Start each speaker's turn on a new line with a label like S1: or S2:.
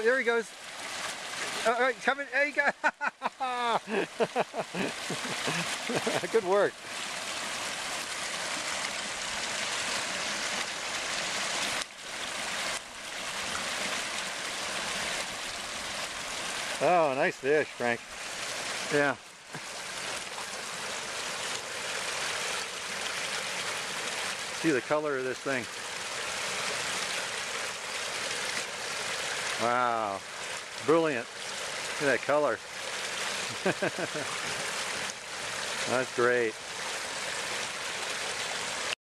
S1: there he goes. All right, coming. There you go. Good work. Oh, nice fish, Frank. Yeah. See the color of this thing. Wow. Brilliant. Look at that color. That's great.